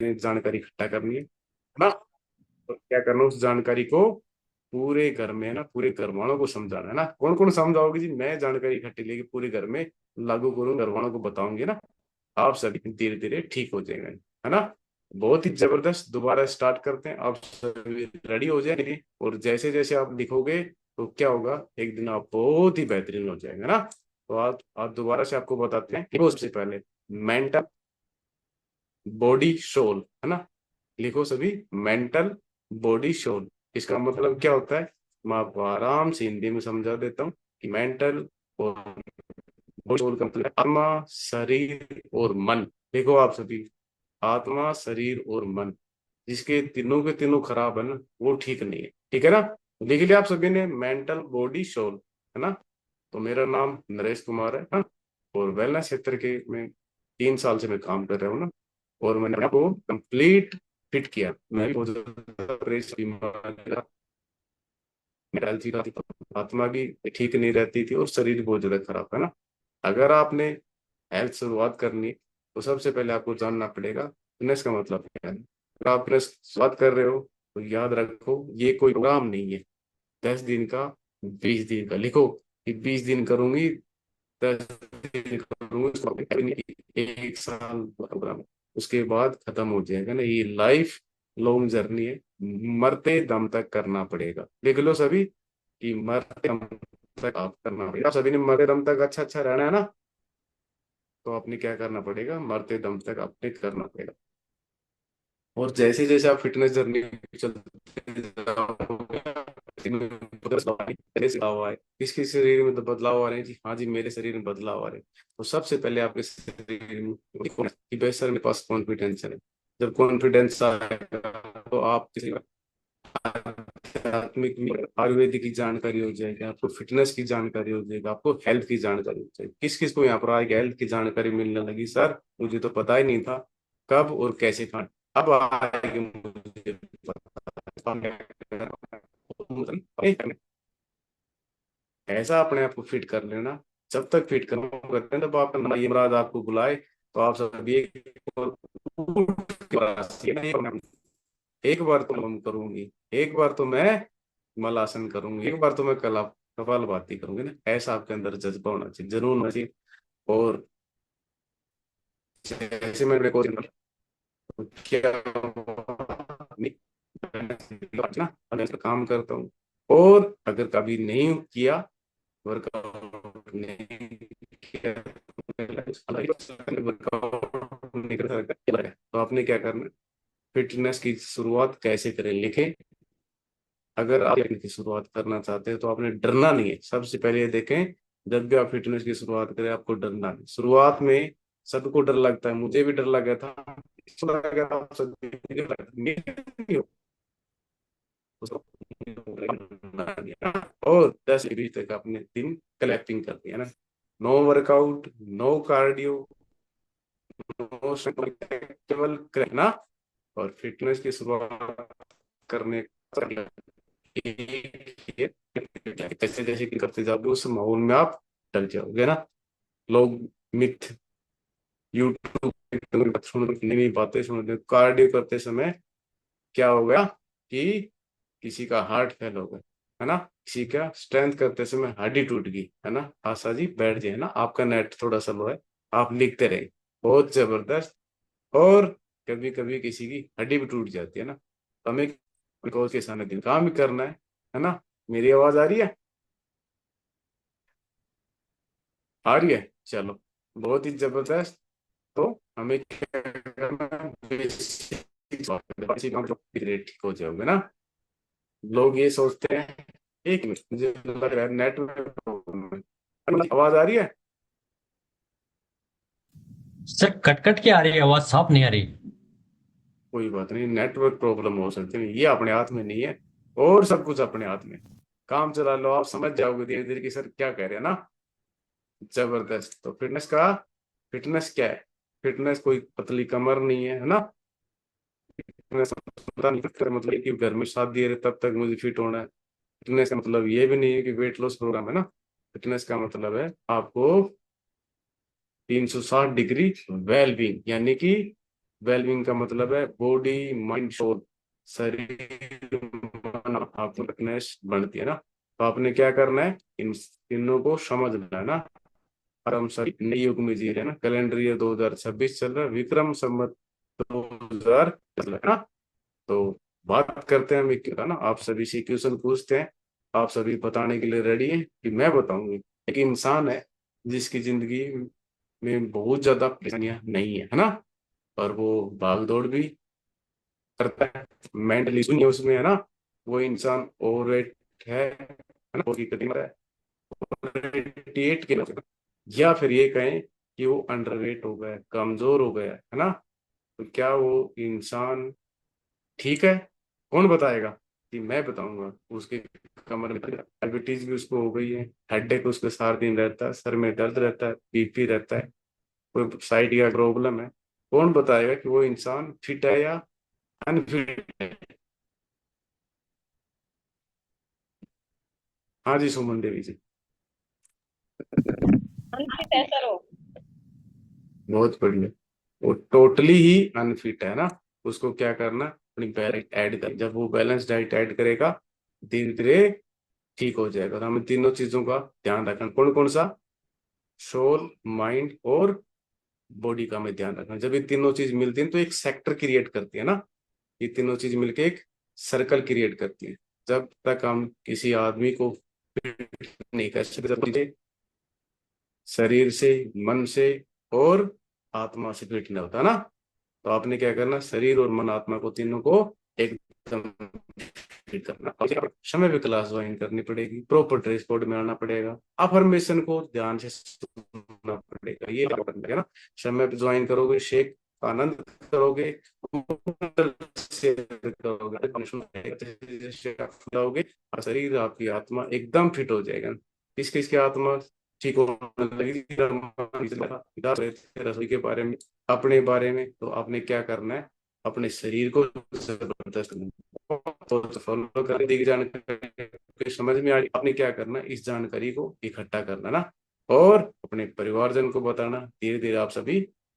जानकारी इकट्ठा करनी है ना। तो क्या करना, उस जानकारी को पूरे घर में है ना, पूरे घर वालों को समझाना है ना। कौन कौन समझाओगे जी? मैं जानकारी इकट्ठी लेके पूरे घर में लागू करूँ, घर वालों को बताऊंगी ना, आप सभी धीरे धीरे ठीक हो जाएंगे, है ना। बहुत ही जबरदस्त। दोबारा स्टार्ट करते हैं। आप सभी रेडी हो जाएंगे, और जैसे जैसे आप लिखोगे तो क्या होगा, एक दिन आप बहुत ही बेहतरीन हो जाएंगे ना। तो आप दोबारा से आपको बताते हैं। लिखो सबसे पहले, मेंटल बॉडी सोल, है ना। लिखो सभी, मेंटल बॉडी सोल। इसका मतलब क्या होता है, मैं आपको आराम से हिंदी में समझा देता हूँ कि मेंटल और सोल का मतलब आत्मा, शरीर और मन। देखो आप सभी, आत्मा, शरीर और मन, जिसके तीनों के तीनों खराब है ना, वो ठीक नहीं है। ठीक है ना। लिख लिया आप सभी ने, मेंटल बॉडी सोल, है ना। तो मेरा नाम नरेश कुमार है, हाँ? और वेलनेस क्षेत्र के में 3 साल से मैं काम कर रहा हूँ ना। और मैंने अपने आप को कंप्लीट फिट किया। मैं भी बहुत ज्यादा परेशान बीमार था, मेरा health भी खराब थी, आत्मा भी ठीक नहीं रहती थी, और शरीर बहुत ज्यादा खराब है ना। अगर आपने हेल्थ शुरुआत करनी है, तो सबसे पहले आपको जानना पड़ेगा फिटनेस का मतलब क्या है। अगर आप फिटनेस शुरुआत कर रहे हो, तो याद रखो, ये कोई प्रोग्राम नहीं है 10 दिन का, 20 दिन का। लिखो कि 20 दिन करूंगी, 10 दिन करूंगी, उसके बाद नहीं, 1 साल प्रोग्राम, उसके बाद खत्म हो जाएगा ना। ये लाइफ लॉन्ग जर्नी है, मरते दम तक करना पड़ेगा। लिख लो सभी कि मरते दम तक आप करना पड़ेगा। सभी ने मरते दम तक अच्छा अच्छा रहना है ना, तो आपने क्या करना पड़ेगा, मरते दम तक आपने करना पड़ेगा। और जैसे जैसे आप फिटनेस जर्नी चलते जाओगे, बदलाव आए, किसके शरीर में तो बदलाव आ रहे हैं जी? हाँ जी, मेरे शरीर में बदलाव आ रहे हैं। तो सबसे पहले आपके शरीर में कि भाई सर मेरे पास कॉन्फिडेंस है। जब कॉन्फिडेंस आएगा, तो आप किसी आध्यात्मिक आयुर्वेदिक की जानकारी हो जाएगी, आपको फिटनेस की जानकारी हो जाएगी, आपको हेल्थ की जानकारी हो जाएगी। किस किस को यहाँ पर आएगी हेल्थ की जानकारी मिलने लगी? सर मुझे तो पता ही नहीं था कब और कैसे खाना। अब आएगी मुझे पता। ऐसा अपने आप को फिट कर लेना। जब तक फिट करते हैं, तब आपका यमराज आपको बुलाए, तो आप सभी एक बार तो हम करूंगी, एक बार तो मैं मलासन करूंगी, एक बार तो मैं कला कपालभाति करूंगी ना। ऐसा आपके अंदर जज्बा होना चाहिए, जुनून होना चाहिए। और जैसे मैंने को क्या ना, मैं इस पर काम करता हूँ। और अगर कभी नहीं किया, वर्कआउट नहीं किया, वर्कआउट नहीं कर सकता, तो आपने क्या करना है, फिटनेस की शुरुआत कैसे करें लिखें। अगर आप इनकी शुरुआत करना चाहते हैं, तो आपने डरना नहीं है। सबसे पहले ये देखें, जब भी आप फिटनेस की शुरुआत करें, आपको डरना नहीं। शुरुआत में सबको डर लगता है, मुझे भी डर लगा था, इसको लगा था, आप सभी को डर लगा था। नहीं हो, उसको डरना नहीं है ना। और 10 डिग्री तक आपने दिन क्लैपिंग कर दिया ना। No workout, no cardio, no केवल करना। और फिटनेस की शुरुआत करने जैसे जैसे कि करते जाओगे, उस माहौल में आप डल जाओगे ना। लोग मिथ यूट्यूब सुन नई नई बातें सुनते, कार्डियो करते समय क्या हो गया कि किसी का हार्ट फेल हो गया, है ना। किसी का स्ट्रेंथ करते समय हड्डी टूट गई, है ना। आशा जी बैठ जाए ना, आपका नेट थोड़ा स्लो है, आप लिखते रहे। बहुत जबरदस्त। और कभी कभी किसी की हड्डी भी टूट जाती है ना, तो हमें कोच के सामने दिन काम भी करना है ना। मेरी आवाज आ रही है? आ रही है, चलो, बहुत ही जबरदस्त। तो हमें क्या करना है, बेसिक ठीक हो जाओगे ना। लोग ये सोचते हैं, एक मिनट मुझे लग रहा है नेटवर्क, आवाज आ रही है? सर कट कट के आ रही है, आवाज साफ नहीं आ रही। कोई बात नहीं, नेटवर्क प्रॉब्लम हो सकती है, ये अपने हाथ में नहीं है। और सब कुछ अपने हाथ में। काम चला लो, आप समझ जाओगे धीरे धीरे कि सर क्या कह रहे हैं ना। जबरदस्त। तो फिटनेस का, फिटनेस क्या है? फिटनेस कोई पतली कमर नहीं है ना। फिटनेस पता नहीं फिट मतलब कि घर में शादी है तब तक मुझे फिट होना है। फिटनेस का मतलब ये भी नहीं है कि वेट लॉस प्रोग्राम है ना। फिटनेस का मतलब है आपको 360 डिग्री वेल बींग, यानी कि वेलबींग का मतलब है बॉडी माइंड सोल, शरीर मन फिटनेस बनती है ना। तो आपने क्या करना है, इन तीनों को समझना है ना। और हम सभी नए युग में जी रहे हैं ना, कैलेंडर ईयर 2026 चल रहा है, विक्रम संवत 2000 चल रहा है ना। तो बात करते हैं हम एक ना, आप सभी से क्वेश्चन पूछते हैं, आप सभी बताने के लिए रेडी हैं कि मैं बताऊंगी। एक इंसान है जिसकी जिंदगी में बहुत ज्यादा परेशानियां नहीं है ना, और वो भाग दौड़ भी करता है, मेंटली सुनिए उसमें है ना। वो इंसान ओवरवेट है ना, वो की कटिंग है 88 के, या फिर ये कहें कि वो अंडरवेट हो गया है, कमजोर हो गया है ना। तो क्या वो इंसान ठीक है? कौन बताएगा? कि मैं बताऊंगा। उसके कमर में डायबिटीज भी उसको हो गई है, हेडेक उसके सारा दिन रहता है, सर में दर्द रहता है, बीपी रहता है, कोई साइड का प्रॉब्लम है। कौन बताएगा कि वो इंसान फिट है या अनफिट है? हाँ जी, सुमन देवी जी। अनफिट है सर वो। बहुत बढ़िया। वो टोटली ही अनफिट है ना। उसको क्या करना, अपनी डाइट ऐड कर, जब वो बैलेंस डाइट ऐड करेगा धीरे धीरे ठीक हो जाएगा। तो हमें तीनों चीजों का ध्यान रखना। कौन कौन सा? सोल, माइंड और बॉडी का हमें ध्यान रखना। जब ये तीनों चीज मिलती हैं तो एक सेक्टर क्रिएट करती है ना। ये तीनों चीज मिलके एक सर्कल क्रिएट करती है। जब तक हम किसी आदमी को fit नहीं कर सकते, जब तक शरीर से, मन से और आत्मा से फिट नहीं होता ना। तो आपने क्या करना, शरीर और मन आत्मा को तीनों को एकदम फिट करना। और समय पे क्लास ज्वाइन करनी पड़ेगी, प्रॉपर ड्रेस कोड में आना पड़ेगा, अफर्मेशन को ध्यान से सुनना पड़ेगा, ये करना पड़ेगा ना। समय पे ज्वाइन करोगे, शेख का आनंद करोगे, शेयर करोगे, जाओगे, और शरीर आपकी आत्मा एकदम फिट हो जाएगा। किस किस की आत्मा ठीक होने लगी? रसोई के बारे में, अपने बारे में। तो आपने क्या करना है, अपने शरीर को जबरदस्त तो फॉलो कर दी जानकारी समझ में आ रही, आपने क्या करना, इस जानकारी को इकट्ठा करना ना, और अपने परिवारजन को बताना। धीरे धीरे आप सभी